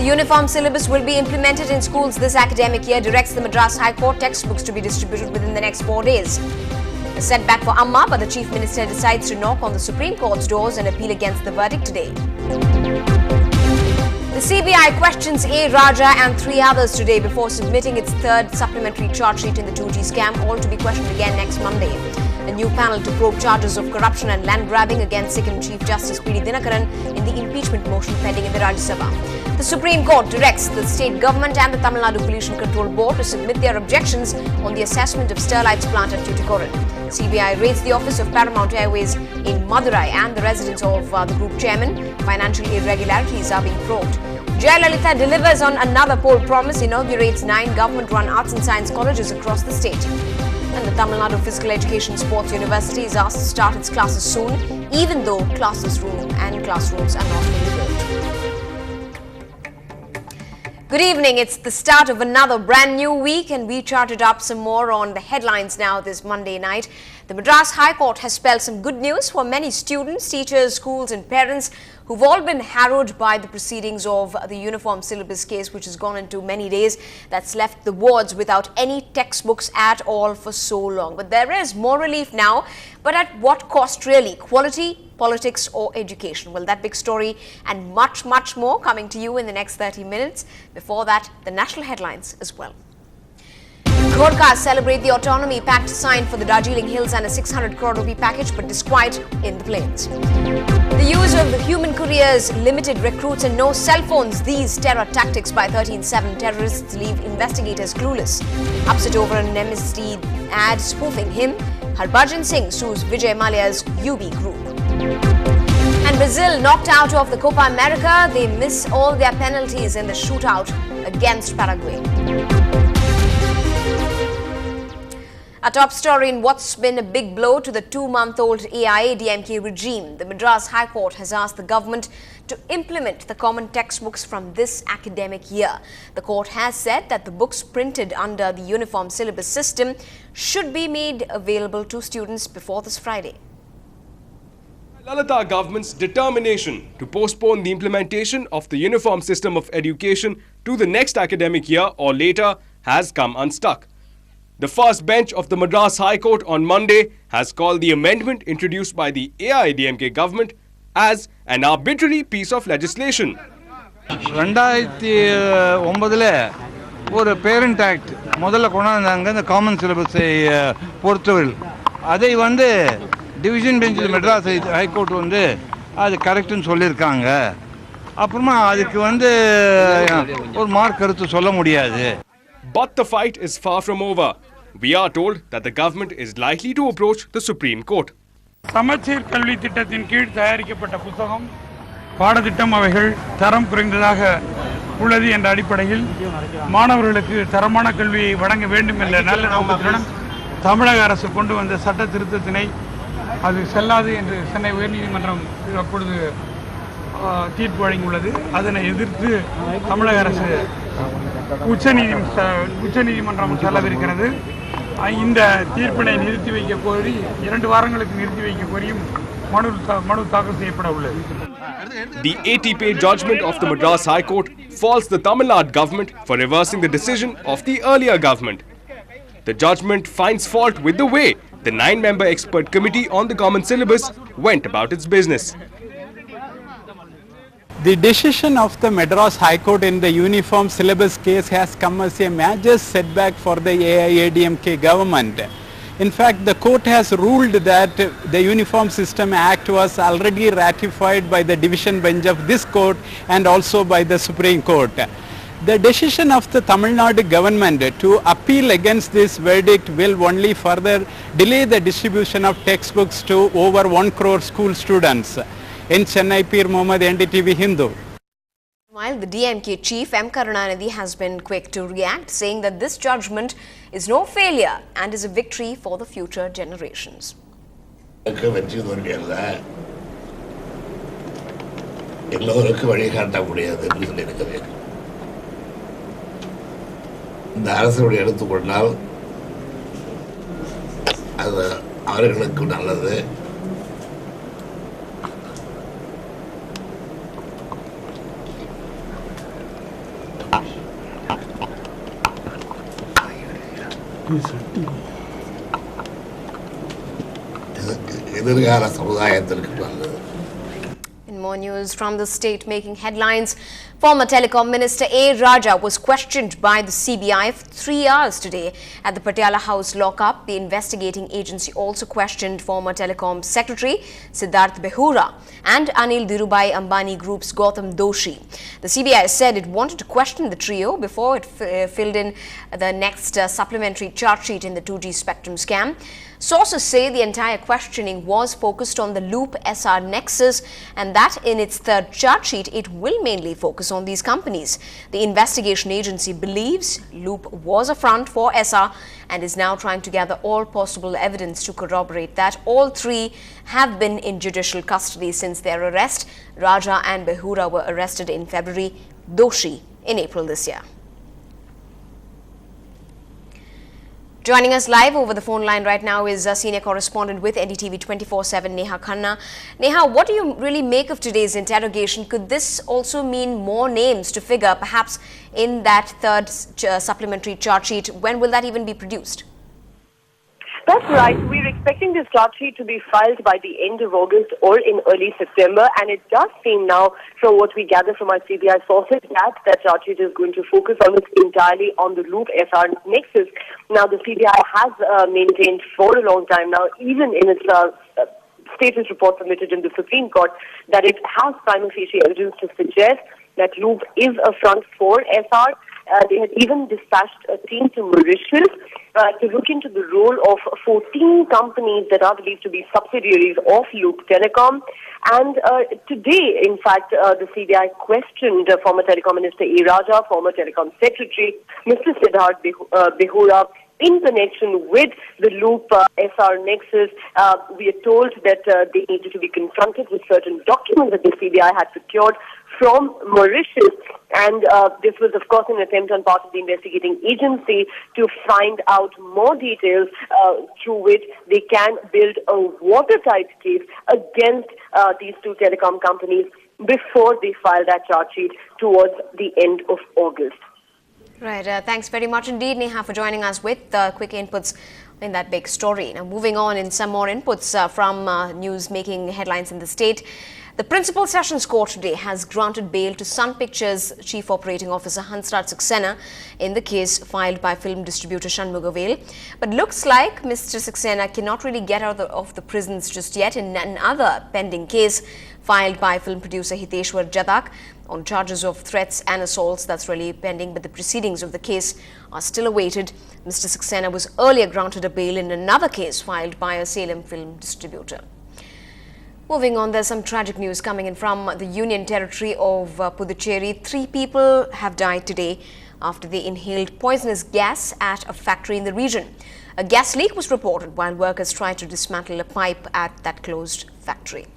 uniform syllabus will be implemented in schools this academic year, directs the Madras High Court. Textbooks to be distributed within the next 4 days. A setback for Amma, but the Chief Minister decides to knock on the Supreme Court's doors and appeal against the verdict today. The CBI questions A. Raja and 3 others today before submitting its third supplementary charge sheet in the 2G scam, all to be questioned again next Monday. A new panel to probe charges of corruption and land grabbing against Second Chief Justice P.D. Dinakaran in the impeachment motion pending in the Rajya Sabha. The Supreme Court directs the state government and the Tamil Nadu Pollution Control Board to submit their objections on the assessment of Sterlite's plant at Tuticorin. CBI raids the office of Paramount Airways in Madurai and the residence of the group chairman. Financial irregularities are being probed. Jayalalitha delivers on another poll promise, inaugurates 9 government-run arts and science colleges across the state. And the Tamil Nadu Physical Education Sports University is asked to start its classes soon, even though classrooms are not fully built. Good evening. It's the start of another brand new week, and we charted up some more on the headlines now this Monday night. The Madras High Court has spelled some good news for many students, teachers, schools and parents who've all been harrowed by the proceedings of the uniform syllabus case, which has gone into many days. That's left the wards without any textbooks at all for so long. But there is more relief now. But at what cost really? Quality, politics or education? Well, that big story and much, much more coming to you in the next 30 minutes. Before that, the national headlines as well. Broadcasts celebrate the autonomy pact signed for the Darjeeling Hills and a 600 crore rupee package, but disquiet in the plains. The use of the human couriers, limited recruits and no cell phones. These terror tactics by 13-7 terrorists leave investigators clueless. Upset over an MSD ad spoofing him. Harbhajan Singh sues Vijay Mallya's UB group. And Brazil knocked out of the Copa America. They miss all their penalties in the shootout against Paraguay. A top story in what's been a big blow to the 2-month-old AIADMK regime. The Madras High Court has asked the government to implement the common textbooks from this academic year. The court has said that the books printed under the uniform syllabus system should be made available to students before this Friday. Lalita government's determination to postpone the implementation of the uniform system of education to the next academic year or later has come unstuck. The first bench of the Madras High Court on Monday has called the amendment introduced by the AIADMK government as an arbitrary piece of legislation. 2009 ஒரு parent act முதல்ல கொண்டாந்தாங்க இந்த common சிலபஸை பொறுத்தவரை அதை division bench Madras high court அது கரெக்ட்னு சொல்லியிருக்காங்க. அப்புறமா அதுக்கு ஒரு மார்க் கருத்து சொல்ல முடியாது. But the fight is far from over. We are told that the government is likely to approach the Supreme Court. சமச்சீர் கல்வி திட்டத்தின் கீழ் தயாரிக்கப்பட்ட புத்தகம் பாடத்திட்டம் அவைகள் தரம் குறைந்ததாக உள்ளது என்ற அடிப்படையில் மாணவர்களுக்கு தரமான கல்வியை வழங்க வேண்டும் என்ற நல்ல நோக்கத்துடன் தமிழக அரசு கொண்டு வந்த சட்ட திருத்தத்தினை அது செல்லாது என்று சென்னை உயர்நீதிமன்றம் அப்பொழுது தீர்ப்பு வழங்கியுள்ளது. அதனை எதிர்த்து தமிழக அரசு உச்சநீதிமன்றம் செல்லவிருக்கிறது. இந்த தீர்ப்பினை நிறுத்தி வைக்க கோரி 2 வாரங்களுக்கு நிறுத்தி வைக்க கோரியும் மனு தாக்கல் செய்யப்பட உள்ளது. The 80-page judgment of the Madras High Court faults the Tamil Nadu government for reversing the decision of the earlier government. The judgment finds fault with the way the 9-member expert committee on the common syllabus went about its business. The decision of the Madras High Court in the uniform syllabus case has come as a major setback for the AIADMK government. In fact, the court has ruled that the Uniform System Act was already ratified by the division bench of this court and also by the Supreme Court. The decision of the Tamil Nadu government to appeal against this verdict will only further delay the distribution of textbooks to over 1 crore school students. In Chennai, Peer Mohammed, Ndtv-Hindu. Meanwhile, the DMK chief M. Karunanidhi has been quick to react, saying that this judgment is no failure and is a victory for the future generations. இந்த அரசுடைய எடுத்துக்கொண்டால் அது அவர்களுக்கு நல்லது. எதிர்கால சமுதாயத்திற்கு நல்லது. In more news from the state making headlines, former Telecom Minister A. Raja was questioned by the CBI for 3 hours today at the Patiala House lockup. The investigating agency also questioned former Telecom Secretary Siddharth Behura and Anil Dhirubhai Ambani Group's Gautam Doshi. The CBI said it wanted to question the trio before it filled in the next supplementary charge sheet in the 2G spectrum scam. Sources say the entire questioning was focused on the Loop SR nexus and that in its third charge sheet it will mainly focus on these companies. The investigation agency believes Loop was a front for SR and is now trying to gather all possible evidence to corroborate that. All three have been in judicial custody since their arrest. Raja and Behura were arrested in February, Doshi in April this year. Joining us live over the phone line right now is senior correspondent with NDTV 24/7, Neha Khanna. Neha, what do you really make of today's interrogation? Could this also mean more names to figure, perhaps in that third supplementary charge sheet? When will that even be produced? That's right. We're expecting this charge sheet to be filed by the end of August or in early September. And it does seem now, from what we gather from our CBI sources, that charge sheet is going to focus almost entirely on the Loop SR nexus. Now, the CBI has maintained for a long time now, even in its status report submitted in the Supreme Court, that it has prima facie evidence to suggest that Loop is a front for SR. They had even dispatched a team to Mauritius to look into the role of 14 companies that are believed to be subsidiaries of Loop Telecom. And today, in fact, the CBI questioned former Telecom Minister A. Raja, former Telecom Secretary Mr. Siddharth Behura, in connection with the Loop SR nexus. We are told that they needed to be confronted with certain documents that the CBI had secured from Mauritius. And this was, of course, an attempt on part of the investigating agency to find out more details through which they can build a watertight case against these two telecom companies before they file that charge sheet towards the end of August. Right. Thanks very much indeed, Neha, for joining us with quick inputs in that big story. Now, moving on in some more inputs from news making headlines in the state. The Principal Sessions Court today has granted bail to Sun Pictures Chief Operating Officer Hansraj Saxena in the case filed by film distributor Shanmugavel. But looks like Mr. Saxena cannot really get out of the prisons just yet in another pending case filed by film producer Hiteshwar Jadak on charges of threats and assaults. That's really pending, but the proceedings of the case are still awaited. Mr. Saxena was earlier granted a bail in another case filed by a Salem film distributor. Moving on, there's some tragic news coming in from the Union Territory of Puducherry. 3 people have died today after they inhaled poisonous gas at a factory in the region. A gas leak was reported while workers tried to dismantle a pipe at that closed factory.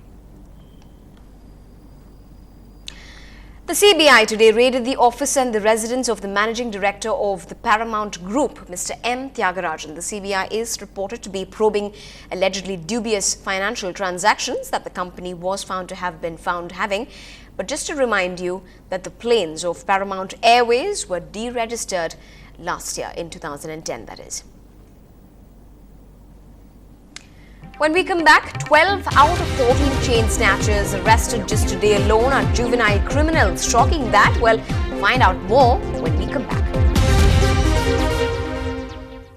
The CBI today raided the office and the residence of the managing director of the Paramount Group, Mr. M. Tyagarajan. The CBI is reported to be probing allegedly dubious financial transactions that the company was found to have been found having. But just to remind you that the planes of Paramount Airways were deregistered last year in 2010, that is. When we come back, 12 out of 14 chain snatchers arrested just today alone are juvenile criminals. Shocking that? Well, find out more when we come back.